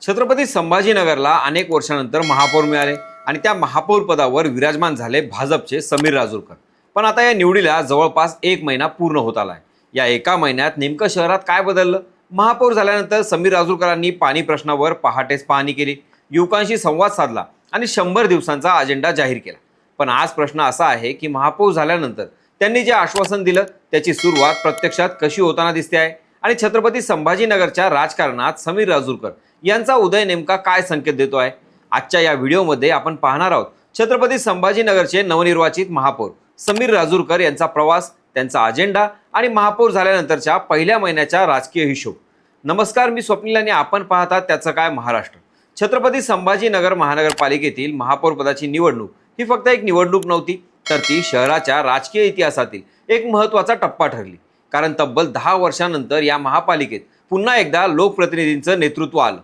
छत्रपती संभाजीनगरला अनेक वर्षानंतर महापौर मिळाले आणि त्या महापौर पदावर विराजमान झाले भाजपचे समीर राजूरकर. पण आता या निवडीला जवळपास 1 महिना पूर्ण होत आलाय. या एका महिन्यात नेमकं शहरात काय बदललं? महापौर झाल्यानंतर समीर राजूरकरांनी पाणी प्रश्नावर पहाटेच पाहणी केली, युवकांशी संवाद साधला आणि 100 दिवसांचा अजेंडा जाहीर केला. पण आज प्रश्न असा आहे की महापौर झाल्यानंतर त्यांनी जे आश्वासन दिलं त्याची सुरुवात प्रत्यक्षात कशी होताना दिसते आहे आणि छत्रपती संभाजीनगरच्या राजकारणात समीर राजूरकर यांचा उदय नेमका काय संकेत देतो आहे? आजच्या या व्हिडिओमध्ये आपण पाहणार आहोत छत्रपती संभाजीनगरचे नवनिर्वाचित महापौर समीर राजूरकर यांचा प्रवास, त्यांचा अजेंडा आणि महापौर झाल्यानंतरच्या पहिल्या महिन्याच्या राजकीय हिशोब. नमस्कार, मी स्वप्नील आणि आपण पाहतात त्याचं काय महाराष्ट्र. छत्रपती संभाजीनगर महानगरपालिकेतील महापौर पदाची निवडणूक ही फक्त एक निवडणूक नव्हती, तर ती शहराच्या राजकीय इतिहासातील एक महत्त्वाचा टप्पा ठरली. कारण तब्बल 10 वर्षांनंतर या महापालिकेत पुन्हा एकदा लोकप्रतिनिधींचं नेतृत्व आलं.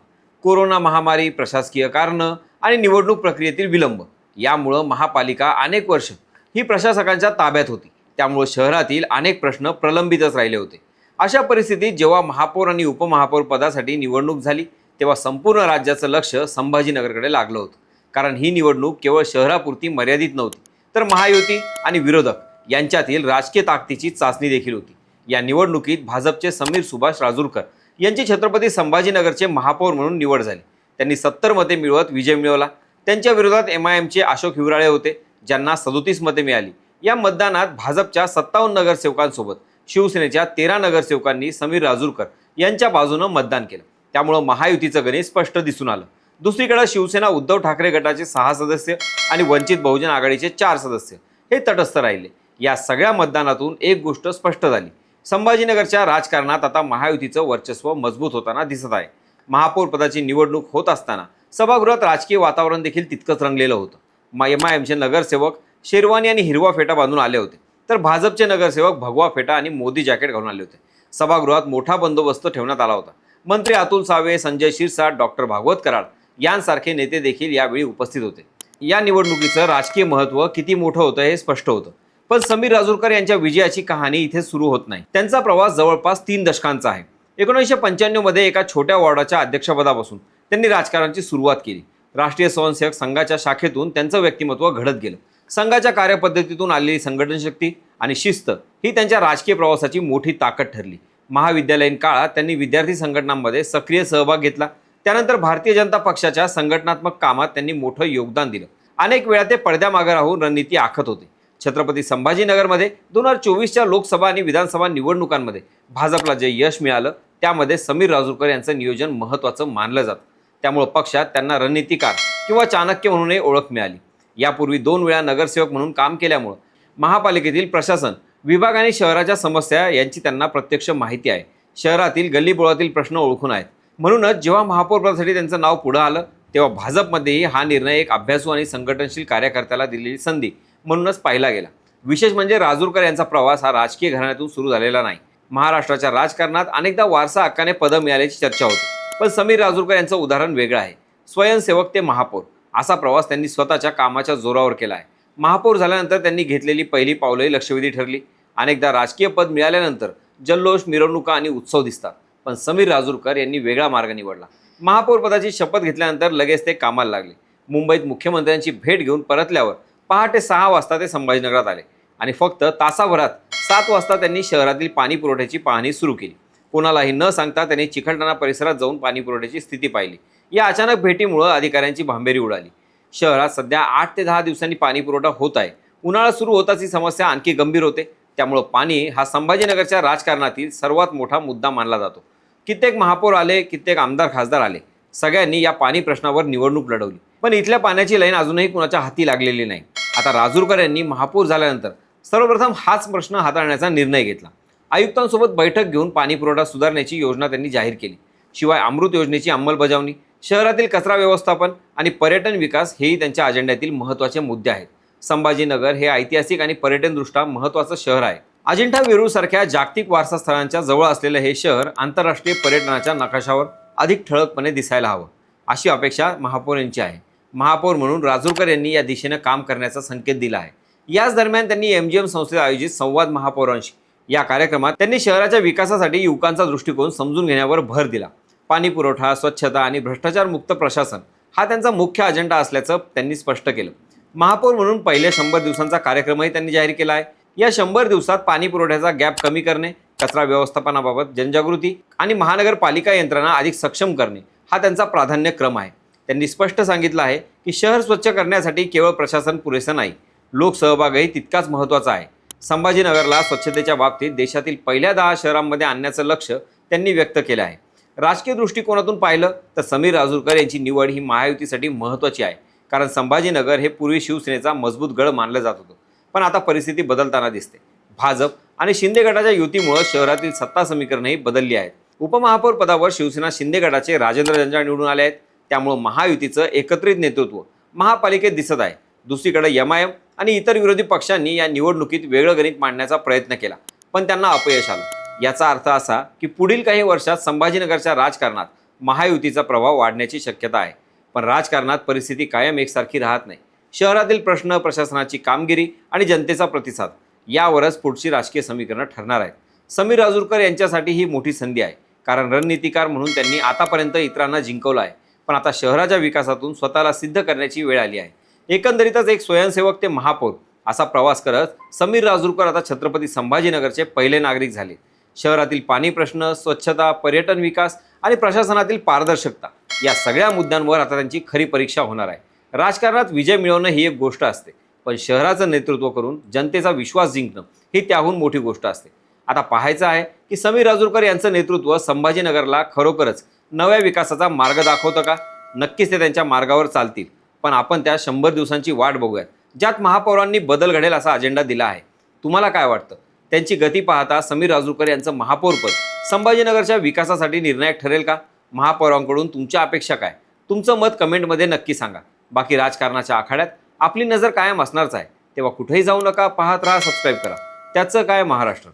कोरोना महामारी, प्रशासकीय कारणं आणि निवडणूक प्रक्रियेतील विलंब यामुळं महापालिका अनेक वर्ष ही प्रशासकांच्या ताब्यात होती. त्यामुळे शहरातील अनेक प्रश्न प्रलंबितच राहिले होते. अशा परिस्थितीत जेव्हा महापौर आणि उपमहापौर पदासाठी निवडणूक झाली तेव्हा संपूर्ण राज्याचं लक्ष संभाजीनगरकडे लागलं होतं. कारण ही निवडणूक केवळ शहरापुरती मर्यादित नव्हती, तर महायुती आणि विरोधक यांच्यातील राजकीय ताकदीची चाचणी देखील होती. या निवडणुकीत भाजपचे समीर सुभाष राजूरकर यांची छत्रपती संभाजीनगरचे महापौर म्हणून निवड झाली. त्यांनी 70 मते मिळवत विजय मिळवला. त्यांच्या विरोधात MIMचे अशोक हिवराळे होते, ज्यांना 37 मते मिळाली. या मतदानात भाजपच्या 57 नगरसेवकांसोबत शिवसेनेच्या 13 नगरसेवकांनी समीर राजूरकर यांच्या बाजूनं मतदान केलं. त्यामुळं महायुतीचं गणित स्पष्ट दिसून आलं. दुसरीकडे शिवसेना उद्धव ठाकरे गटाचे 6 सदस्य आणि वंचित बहुजन आघाडीचे 4 सदस्य हे तटस्थ राहिले. या सगळ्या मतदानातून एक गोष्ट स्पष्ट झाली, संभाजीनगरच्या राजकारणात आता महायुतीचं वर्चस्व मजबूत होताना दिसत आहे. महापौर पदाची निवडणूक होत असताना सभागृहात राजकीय वातावरण देखील तितकंच रंगलेलं होतं. MIMचे नगरसेवक शेरवानी आणि हिरवा फेटा बांधून आले होते, तर भाजपचे नगरसेवक भगवा फेटा आणि मोदी जॅकेट घालून आले होते. सभागृहात मोठा बंदोबस्त ठेवण्यात आला होता. मंत्री अतुल सावे, संजय शिरसाट, डॉक्टर भागवत कराड यांसारखे नेते देखील यावेळी उपस्थित होते. या निवडणुकीचं राजकीय महत्त्व किती मोठं होतं हे स्पष्ट होतं. पण समीर राजूरकर यांच्या विजयाची कहाणी इथे सुरू होत नाही. त्यांचा प्रवास जवळपास 3 दशकांचा आहे. 1995 मध्ये एका छोट्या वॉर्डाच्या अध्यक्षपदापासून त्यांनी राजकारणाची सुरुवात केली. राष्ट्रीय स्वयंसेवक संघाच्या शाखेतून त्यांचं व्यक्तिमत्व घडत गेलं. संघाच्या कार्यपद्धतीतून आलेली संघटन शक्ती आणि शिस्त ही त्यांच्या राजकीय प्रवासाची मोठी ताकद ठरली. महाविद्यालयीन काळात त्यांनी विद्यार्थी संघटनांमध्ये सक्रिय सहभाग घेतला. त्यानंतर भारतीय जनता पक्षाच्या संघटनात्मक कामात त्यांनी मोठं योगदान दिलं. अनेक वेळा ते पडद्यामागे राहून रणनीती आखत होते. छत्रपती संभाजीनगरमध्ये 2024च्या लोकसभा आणि विधानसभा निवडणुकांमध्ये भाजपला जे यश मिळालं त्यामध्ये समीर राजूरकर यांचं नियोजन महत्त्वाचं मानलं जातं. त्यामुळे पक्षात त्यांना रणनीतिकार किंवा चाणक्य म्हणूनही ओळख मिळाली. यापूर्वी 2 वेळा नगरसेवक म्हणून काम केल्यामुळे महापालिकेतील प्रशासन विभाग आणि शहराच्या समस्या यांची त्यांना प्रत्यक्ष माहिती आहे. शहरातील गल्लीबोळातील प्रश्न ओळखून आहेत. म्हणूनच जेव्हा महापौर पदासाठी त्यांचं नाव पुढे आलं तेव्हा भाजपमध्येही हा निर्णय एक अभ्यासू आणि संघटनशील कार्यकर्त्याला दिलेली संधी म्हणूनच पाहिला गेला. विशेष म्हणजे राजूरकर यांचा प्रवास हा राजकीय घराण्यातून सुरू झालेला नाही. महाराष्ट्राच्या राजकारणात अनेकदा वारसा हक्काने पदं मिळाल्याची चर्चा होती, पण समीर राजूरकर यांचं उदाहरण वेगळं आहे. स्वयंसेवक ते महापौर असा प्रवास त्यांनी स्वतःच्या कामाच्या जोरावर केला आहे. महापौर झाल्यानंतर त्यांनी घेतलेली पहिली पावलंही लक्षवेधी ठरली. अनेकदा राजकीय पद मिळाल्यानंतर जल्लोष, मिरवणुका आणि उत्सव दिसतात, पण समीर राजूरकर यांनी वेगळा मार्ग निवडला. महापौर पदाची शपथ घेतल्यानंतर लगेच ते कामाला लागले. मुंबईत मुख्यमंत्र्यांची भेट घेऊन परतल्यावर पहाटे 6 वाजता ते संभाजीनगरात आले आणि फक्त तासाभरात 7 वाजता त्यांनी शहरातील पाणी पुरवठ्याची पाहणी सुरू केली. कोणालाही न सांगता त्यांनी चिकलठाणा परिसरात जाऊन पाणी पुरवठ्याची स्थिती पाहिली. या अचानक भेटीमुळे अधिकाऱ्यांची भांबेरी उडाली. शहरात सध्या 8 ते 10 दिवसांनी पाणी पुरवठा होत आहे. उन्हाळा सुरू होताच ही समस्या आणखी गंभीर होते. त्यामुळे पाणी हा संभाजीनगरच्या राजकारणातील सर्वात मोठा मुद्दा मानला जातो. कित्येक महापौर आले, कित्येक आमदार खासदार आले. सगळ्यांनी या पाणी प्रश्नावर निवडणूक लढवली, पण इथल्या पाण्याची लाईन अजूनही कुणाच्या हाती लागलेली नाही. आता राजूरकर यांनी महापौर झाल्यानंतर सर्वप्रथम हाच प्रश्न हाताळण्याचा निर्णय घेतला. आयुक्तांसोबत बैठक घेऊन पाणी पुरवठा सुधारण्याची योजना त्यांनी जाहीर केली. शिवाय अमृत योजनेची अंमलबजावणी, शहरातील कचरा व्यवस्थापन आणि पर्यटन विकास हेही त्यांच्या अजेंड्यातील महत्त्वाचे मुद्दे आहेत. संभाजीनगर हे ऐतिहासिक आणि पर्यटनदृष्ट्या महत्त्वाचं शहर आहे. अजिंठा वेरूळ सारख्या जागतिक वारसा स्थळांच्या जवळ असलेलं हे शहर आंतरराष्ट्रीय पर्यटनाच्या नकाशावर अधिक ठळकपणे दिसायला हवं अशी अपेक्षा महापौर यांची आहे. महापौर म्हणून राजूरकर यांनी या दिशेनं काम करण्याचा संकेत दिला आहे. याच दरम्यान त्यांनी MGM संस्थेत आयोजित संवाद महापौरांशी या कार्यक्रमात त्यांनी शहराच्या विकासासाठी युवकांचा दृष्टिकोन समजून घेण्यावर भर दिला. पाणी पुरवठा, स्वच्छता आणि भ्रष्टाचार मुक्त प्रशासन हा त्यांचा मुख्य अजेंडा असल्याचं त्यांनी स्पष्ट केलं. महापौर म्हणून पहिले 100 दिवसांचा कार्यक्रमही त्यांनी जाहीर केला आहे. या 100 दिवसात पाणी पुरवठ्याचा गॅप कमी करणे, कचरा व्यवस्थापनाबाबत जनजागृती आणि महानगरपालिका यंत्रणा अधिक सक्षम करणे हा त्यांचा प्राधान्यक्रम आहे. त्यांनी स्पष्ट सांगितलं आहे की शहर स्वच्छ करण्यासाठी केवळ प्रशासन पुरेसं नाही, लोकसहभागही तितकाच महत्त्वाचा आहे. संभाजीनगरला स्वच्छतेच्या बाबतीत देशातील पहिल्या 10 शहरांमध्ये आणण्याचं लक्ष्य त्यांनी व्यक्त केलं आहे. राजकीय दृष्टिकोनातून पाहिलं तर समीर राजूरकर यांची निवड ही महायुतीसाठी महत्त्वाची आहे, कारण संभाजीनगर हे पूर्वी शिवसेनेचा मजबूत गड मानलं जात होतं. पण आता परिस्थिती बदलताना दिसते. भाजप आणि शिंदे गटाच्या युतीमुळे शहरातील सत्ता समीकरणंही बदलली आहेत. उपमहापौर पदावर शिवसेना शिंदे गटाचे राजेंद्र जंजाळ निवडून आले आहेत. त्यामुळे महायुतीचं एकत्रित नेतृत्व महापालिकेत दिसत आहे. दुसरीकडे MIM आणि इतर विरोधी पक्षांनी या निवडणुकीत वेगळं गणित मांडण्याचा प्रयत्न केला, पण त्यांना अपयश आलं. याचा अर्थ असा की पुढील काही वर्षात संभाजीनगरच्या राजकारणात महायुतीचा प्रभाव वाढण्याची शक्यता आहे. पण राजकारणात परिस्थिती कायम एकसारखी राहत नाही. शहरातील प्रश्न, प्रशासनाची कामगिरी आणि जनतेचा प्रतिसाद यावरच पुढची राजकीय समीकरणं ठरणार आहेत. समीर राजूरकर यांच्यासाठी ही मोठी संधी आहे, कारण रणनीतिकार म्हणून त्यांनी आतापर्यंत इतरांना जिंकवलं आहे, पण आता शहराच्या विकासातून स्वतःला सिद्ध करण्याची वेळ आली आहे. एकंदरीतच एक स्वयंसेवक ते महापौर असा प्रवास करत समीर राजूरकर आता छत्रपती संभाजीनगरचे पहिले नागरिक झाले. शहरातील पाणी प्रश्न, स्वच्छता, पर्यटन विकास आणि प्रशासनातील पारदर्शकता या सगळ्या मुद्द्यांवर आता त्यांची खरी परीक्षा होणार आहे. राजकारणात विजय मिळवणं ही एक गोष्ट असते, पण शहराचं नेतृत्व करून जनतेचा विश्वास जिंकणं ही त्याहून मोठी गोष्ट असते. आता पाहायचं आहे की समीर राजूरकर यांचं नेतृत्व संभाजीनगरला खरोखरच नव्या विकासाचा मार्ग दाखवतं का? नक्कीच ते त्यांच्या मार्गावर चालतील, पण आपण त्या 100 दिवसांची वाट बघूयात, ज्यात महापौरांनी बदल घडेल असा अजेंडा दिला आहे. तुम्हाला काय वाटतं? त्यांची गती पाहता समीर राजूरकर यांचं महापौरपद संभाजीनगरच्या विकासासाठी निर्णायक ठरेल का? महापौरांकडून तुमच्या अपेक्षा काय? तुमचं मत कमेंटमध्ये नक्की सांगा. बाकी राजकारणाच्या आखाड्यात आपली नजर कायम असणारच आहे. तेव्हा कुठेही जाऊ नका, पाहत राहा, सबस्क्राईब करा. त्याचं काय महाराष्ट्र.